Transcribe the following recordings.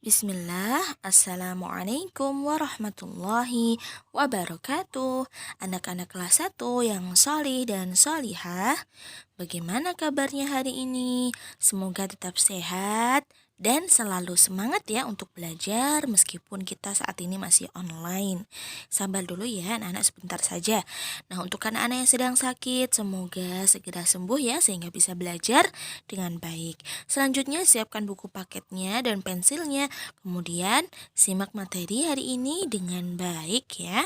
Bismillah, Assalamualaikum warahmatullahi wabarakatuh. Anak-anak kelas 1 yang solih dan solihah, bagaimana kabarnya hari ini? Semoga tetap sehat dan selalu semangat ya untuk belajar meskipun kita saat ini masih online. Sabar dulu ya anak-anak, sebentar saja. Nah, untuk anak-anak yang sedang sakit, semoga segera sembuh ya sehingga bisa belajar dengan baik. Selanjutnya siapkan buku paketnya dan pensilnya. Kemudian simak materi hari ini dengan baik ya.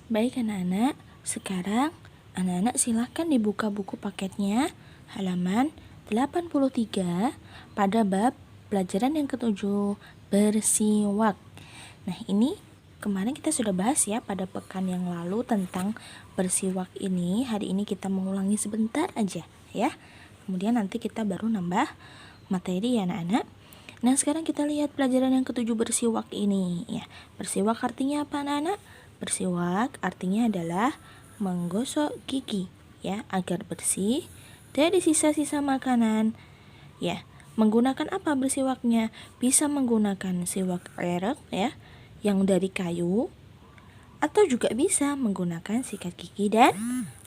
Baik anak-anak, sekarang anak-anak silahkan dibuka buku paketnya halaman 83 pada bab pelajaran yang ketujuh, bersiwak. Nah, ini kemarin kita sudah bahas ya pada pekan yang lalu tentang bersiwak ini. Hari ini kita mengulangi sebentar aja ya. Kemudian nanti kita baru nambah materi ya anak-anak. Nah, sekarang kita lihat pelajaran yang ketujuh, bersiwak ini ya. Bersiwak artinya apa anak-anak? Bersiwak artinya adalah menggosok gigi ya agar bersih dari sisa-sisa makanan. Ya, menggunakan apa bersiwaknya? Bisa menggunakan siwak erek ya yang dari kayu, atau juga bisa menggunakan sikat gigi dan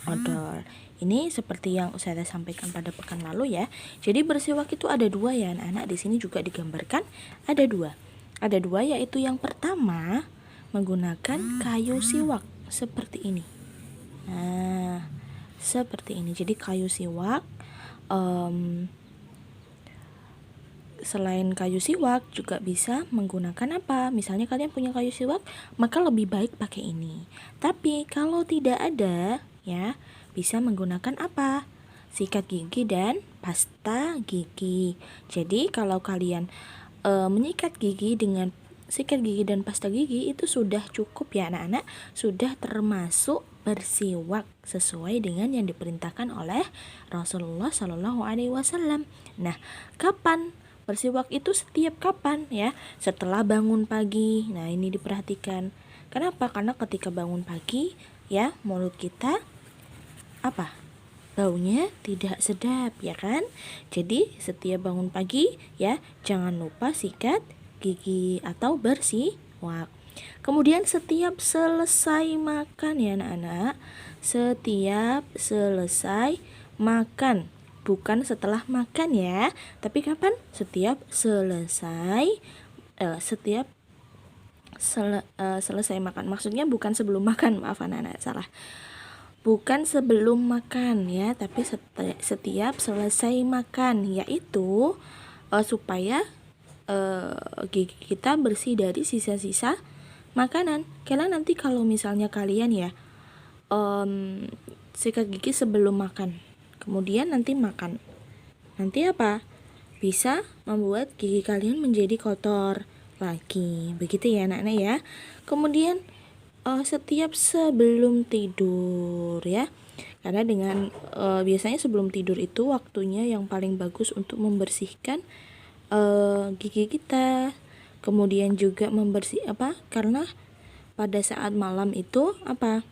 odol. Ini seperti yang saya sampaikan pada pekan lalu ya. Jadi bersiwak itu ada dua ya anak-anak. Di sini juga digambarkan ada dua. Ada dua, yaitu yang pertama menggunakan kayu siwak seperti ini. Nah, seperti ini. Jadi kayu siwak, selain kayu siwak juga bisa menggunakan apa? Misalnya kalian punya kayu siwak, maka lebih baik pakai ini. Tapi kalau tidak ada, ya, bisa menggunakan apa? Sikat gigi dan pasta gigi. Jadi kalau kalian menyikat gigi dengan sikat gigi dan pasta gigi itu sudah cukup ya anak-anak, sudah termasuk bersiwak sesuai dengan yang diperintahkan oleh Rasulullah Shallallahu Alaihi Wasallam. Nah, kapan bersiwak itu? Setiap kapan ya? Setelah bangun pagi. Nah, ini diperhatikan. Kenapa? Karena ketika bangun pagi ya, mulut kita apa? Baunya tidak sedap ya kan? Jadi setiap bangun pagi ya, jangan lupa sikat gigi atau bersiwak. Kemudian setiap selesai makan ya anak-anak, setiap selesai makan, bukan setelah makan ya, tapi kapan? Setiap selesai selesai makan. Maksudnya bukan sebelum makan, maaf anak-anak, salah. Bukan sebelum makan ya, tapi setiap selesai makan, yaitu supaya gigi kita bersih dari sisa-sisa makanan. Karena nanti kalau misalnya kalian ya sikat gigi sebelum makan, kemudian nanti makan, nanti apa? Bisa membuat gigi kalian menjadi kotor lagi. Begitu ya anak-anak ya. Kemudian setiap sebelum tidur ya, karena dengan biasanya sebelum tidur itu waktunya yang paling bagus untuk membersihkan gigi kita. Kemudian juga karena pada saat malam itu apa?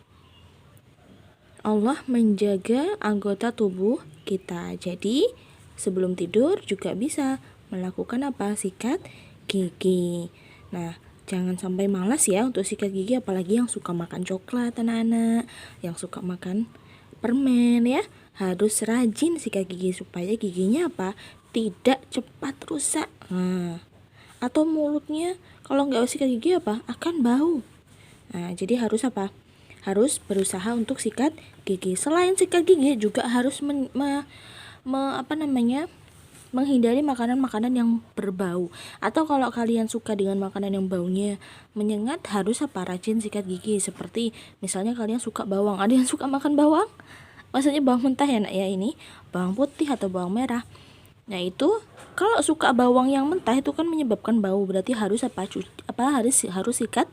Allah menjaga anggota tubuh kita. Jadi sebelum tidur juga bisa melakukan apa? Sikat gigi. Nah, jangan sampai malas ya untuk sikat gigi, apalagi yang suka makan coklat anak-anak, yang suka makan permen ya. Harus rajin sikat gigi supaya giginya apa? Tidak cepat rusak. Nah, atau mulutnya kalau nggak sikat gigi apa? Akan bau. Nah, jadi harus apa? Harus berusaha untuk sikat gigi. Selain sikat gigi juga harus menghindari makanan-makanan yang berbau. Atau kalau kalian suka dengan makanan yang baunya menyengat, harus apa? Rajin sikat gigi. Seperti misalnya kalian suka bawang. Ada yang suka makan bawang? Maksudnya bawang mentah ya nak ya, ini bawang putih atau bawang merah. Nah, itu kalau suka bawang yang mentah itu kan menyebabkan bau. Berarti harus harus sikat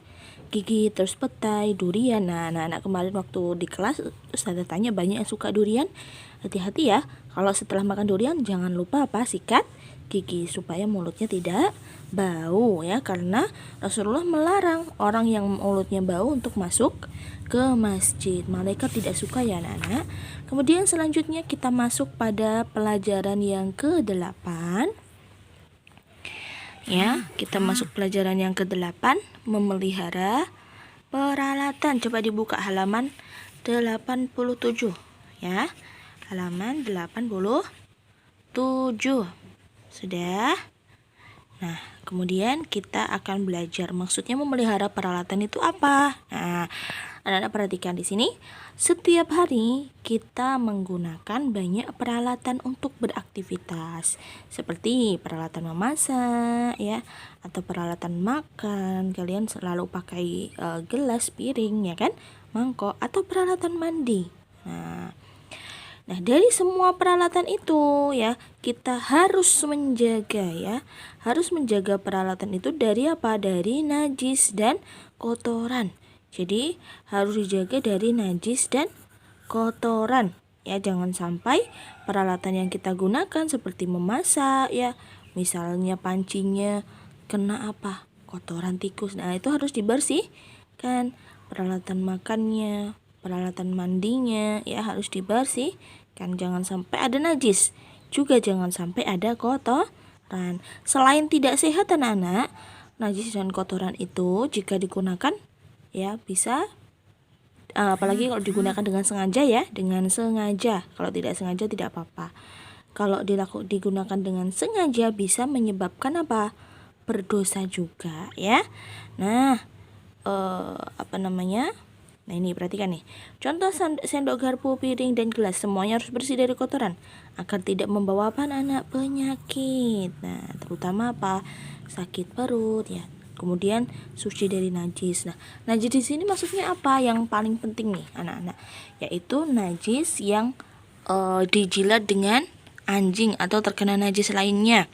gigi. Terus petai, durian. Nah, anak-anak kemarin waktu di kelas Ustazah tanya banyak yang suka durian. Hati-hati ya, kalau setelah makan durian jangan lupa sikat gigi supaya mulutnya tidak bau ya, karena Rasulullah melarang orang yang mulutnya bau untuk masuk ke masjid. Malaikat tidak suka ya anak-anak. Kemudian selanjutnya kita masuk pada pelajaran yang ke-8. Ya, kita masuk pelajaran yang ke-8, memelihara peralatan. Coba dibuka halaman 87 ya. Halaman 87. Sudah? Nah, kemudian kita akan belajar maksudnya memelihara peralatan itu apa. Nah, anak-anak perhatikan di sini. Setiap hari kita menggunakan banyak peralatan untuk beraktivitas, seperti peralatan memasak ya, atau peralatan makan. Kalian selalu pakai gelas, piring ya kan, mangkok, atau peralatan mandi. Nah, dari semua peralatan itu ya, kita harus menjaga ya. Harus menjaga peralatan itu dari apa? Dari najis dan kotoran. Jadi, harus dijaga dari najis dan kotoran. Ya, jangan sampai peralatan yang kita gunakan seperti memasak ya, misalnya pancinya kena apa? Kotoran tikus. Nah, itu harus dibersihkan. Peralatan makannya, peralatan mandinya ya harus dibersihkan, jangan sampai ada najis, juga jangan sampai ada kotoran. Selain tidak sehat anak-anak, najis dan kotoran itu jika digunakan ya bisa apalagi kalau digunakan dengan sengaja ya, dengan sengaja. Kalau tidak sengaja tidak apa-apa. Kalau digunakan dengan sengaja bisa menyebabkan apa? Berdosa juga ya. Nah, Nah, ini perhatikan nih. Contoh sendok, garpu, piring, dan gelas semuanya harus bersih dari kotoran agar tidak membawa anak penyakit. Nah, terutama apa? Sakit perut ya. Kemudian suci dari najis. Nah, najis di sini maksudnya apa? Yang paling penting nih, anak-anak, yaitu najis yang dijilat dengan anjing atau terkena najis lainnya.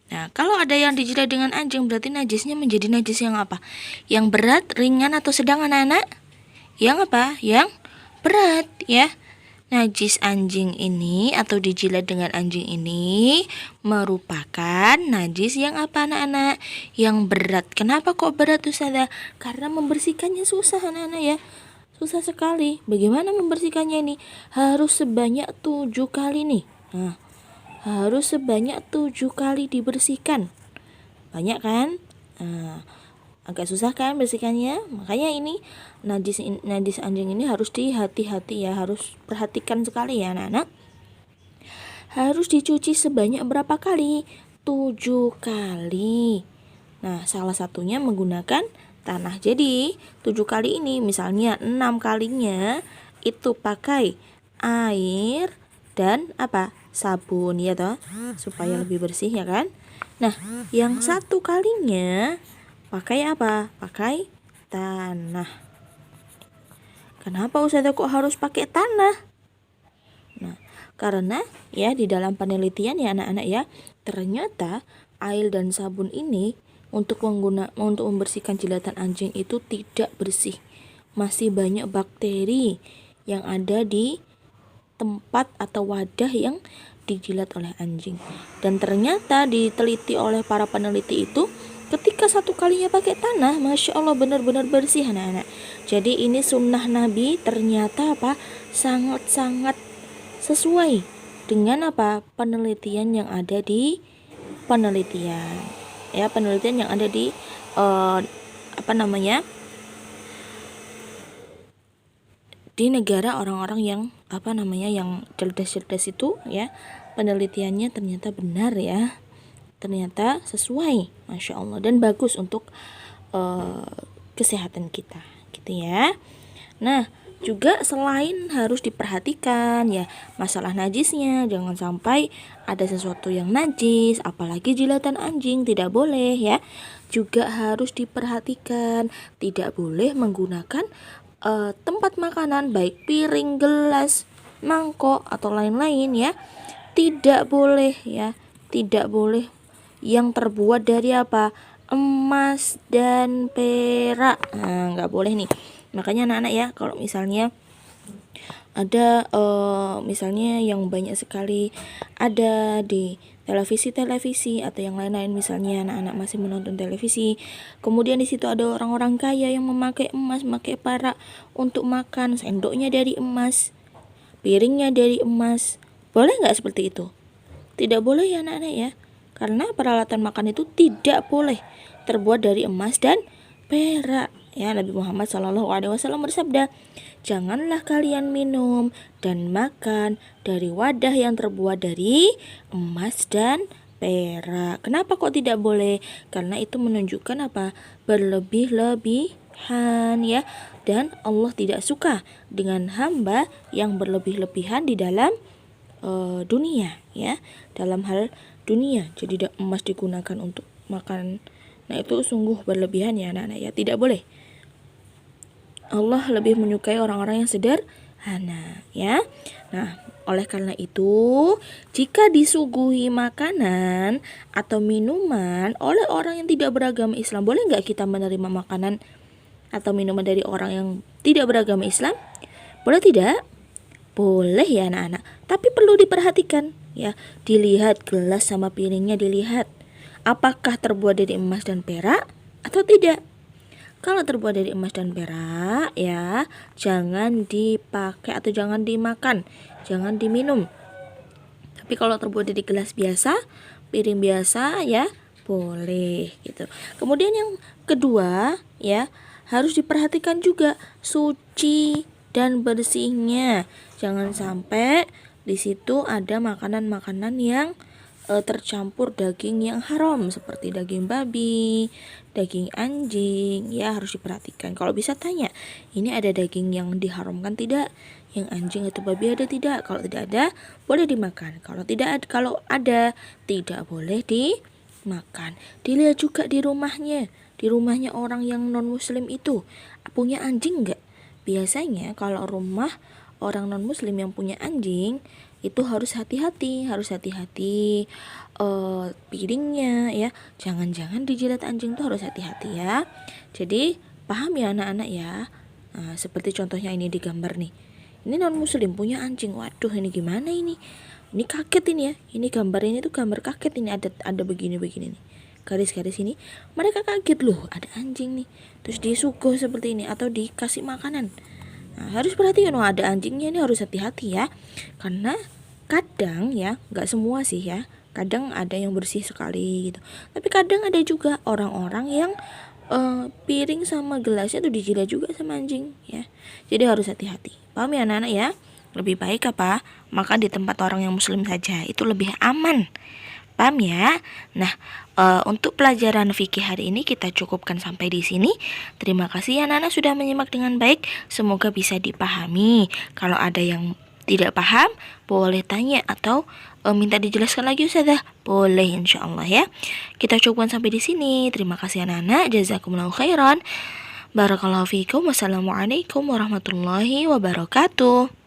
Nah, kalau ada yang dijilat dengan anjing berarti najisnya menjadi najis yang apa? Yang berat, ringan, atau sedang anak-anak? Yang apa? Yang berat ya. Najis anjing ini atau dijilat dengan anjing ini merupakan najis yang apa anak-anak? Yang berat. Kenapa kok berat Ustazah? Karena membersihkannya susah anak-anak ya. Susah sekali. Bagaimana membersihkannya ini? Harus sebanyak 7 kali nih. Nah, harus sebanyak 7 kali dibersihkan. Banyak kan? Nah, agak susah kan bersihkannya, makanya ini najis anjing ini harus hati-hati ya, harus perhatikan sekali ya anak-anak. Harus dicuci sebanyak berapa kali? 7 kali. Nah, salah satunya menggunakan tanah. Jadi 7 kali ini misalnya 6 kalinya itu pakai air dan apa? Sabun ya toh, supaya lebih bersih ya kan. Nah, yang 1 kalinya pakai apa? Pakai tanah. Kenapa Ustazah kok harus pakai tanah? Nah, karena ya di dalam penelitian ya anak-anak ya, ternyata air dan sabun ini untuk membersihkan jilatan anjing itu tidak bersih. Masih banyak bakteri yang ada di tempat atau wadah yang dijilat oleh anjing. Dan ternyata diteliti oleh para peneliti itu, ketika 1 kalinya pakai tanah, Masya Allah benar-benar bersih anak-anak. Jadi ini sunnah Nabi ternyata apa? Sangat-sangat sesuai dengan apa? Penelitian yang ada di penelitian. Ya, penelitian yang ada di di negara orang-orang yang yang cerdas-cerdas itu ya. Penelitiannya ternyata benar ya. Ternyata sesuai, Masya Allah, dan bagus untuk kesehatan kita gitu ya. Nah, juga selain harus diperhatikan ya masalah najisnya, jangan sampai ada sesuatu yang najis, apalagi jilatan anjing, tidak boleh ya. Juga harus diperhatikan, tidak boleh menggunakan tempat makanan baik piring, gelas, mangkok atau lain-lain ya. Tidak boleh ya, tidak boleh yang terbuat dari apa? Emas dan perak. Nah, nggak boleh nih. Makanya anak-anak ya, kalau misalnya ada misalnya yang banyak sekali ada di televisi atau yang lain-lain, misalnya anak-anak masih menonton televisi, kemudian di situ ada orang-orang kaya yang memakai emas, memakai perak untuk makan, sendoknya dari emas, piringnya dari emas. Boleh nggak seperti itu? Tidak boleh ya anak-anak ya. Karena peralatan makan itu tidak boleh terbuat dari emas dan perak. Ya, Nabi Muhammad SAW bersabda, "Janganlah kalian minum dan makan dari wadah yang terbuat dari emas dan perak." Kenapa kok tidak boleh? Karena itu menunjukkan apa? Berlebih-lebihan, ya. Dan Allah tidak suka dengan hamba yang berlebih-lebihan di dalam dunia, ya. Dalam hal dunia. Jadi emas digunakan untuk makan. Nah, itu sungguh berlebihan ya anak-anak, ya. Tidak boleh. Allah lebih menyukai orang-orang yang sederhana, ya. Nah, oleh karena itu, jika disuguhi makanan atau minuman oleh orang yang tidak beragama Islam, boleh nggak kita menerima makanan atau minuman dari orang yang tidak beragama Islam? Boleh tidak? Boleh ya anak-anak, tapi perlu diperhatikan, ya. Dilihat gelas sama piringnya, dilihat apakah terbuat dari emas dan perak atau tidak. Kalau terbuat dari emas dan perak, ya, jangan dipakai atau jangan dimakan, jangan diminum. Tapi kalau terbuat dari gelas biasa, piring biasa, ya, boleh gitu. Kemudian yang kedua, ya, harus diperhatikan juga suci dan bersihnya. Jangan sampai di situ ada makanan-makanan yang tercampur daging yang haram seperti daging babi, daging anjing, ya, harus diperhatikan. Kalau bisa tanya, ini ada daging yang diharamkan tidak? Yang anjing atau babi ada tidak? Kalau tidak ada, boleh dimakan. Kalau ada, tidak boleh dimakan. Dilihat juga di rumahnya orang yang non muslim itu punya anjing enggak? Biasanya kalau rumah orang non muslim yang punya anjing itu harus hati-hati piringnya, ya, jangan-jangan dijilat anjing tuh, harus hati-hati, ya. Jadi paham ya anak-anak, ya. Nah, seperti contohnya ini di gambar nih, ini non muslim punya anjing. Waduh, ini gimana ini kaget ini, ya. Ini gambar ini tuh gambar kaget, ini ada begini-begini nih, garis-garis ini. Mereka kaget, loh ada anjing nih, terus disuguh seperti ini atau dikasih makanan. Nah, harus perhatikan, ada anjingnya, ini harus hati-hati, ya. Karena kadang, ya, nggak semua sih, ya. Kadang ada yang bersih sekali gitu. Tapi kadang ada juga orang-orang yang piring sama gelasnya tuh dijilat juga sama anjing, ya. Jadi harus hati-hati. Paham ya anak-anak, ya? Lebih baik apa? Makan di tempat orang yang muslim saja. Itu lebih aman. Paham ya? Nah, untuk pelajaran fikih hari ini kita cukupkan sampai di sini. Terima kasih ya anak-anak sudah menyimak dengan baik. Semoga bisa dipahami. Kalau ada yang tidak paham, boleh tanya atau minta dijelaskan lagi Ustazah. Boleh insyaallah, ya. Kita cukupkan sampai di sini. Terima kasih anak-anak. Jazakumullahu khairan. Barakallahu fiikum. Wassalamualaikum warahmatullahi wabarakatuh.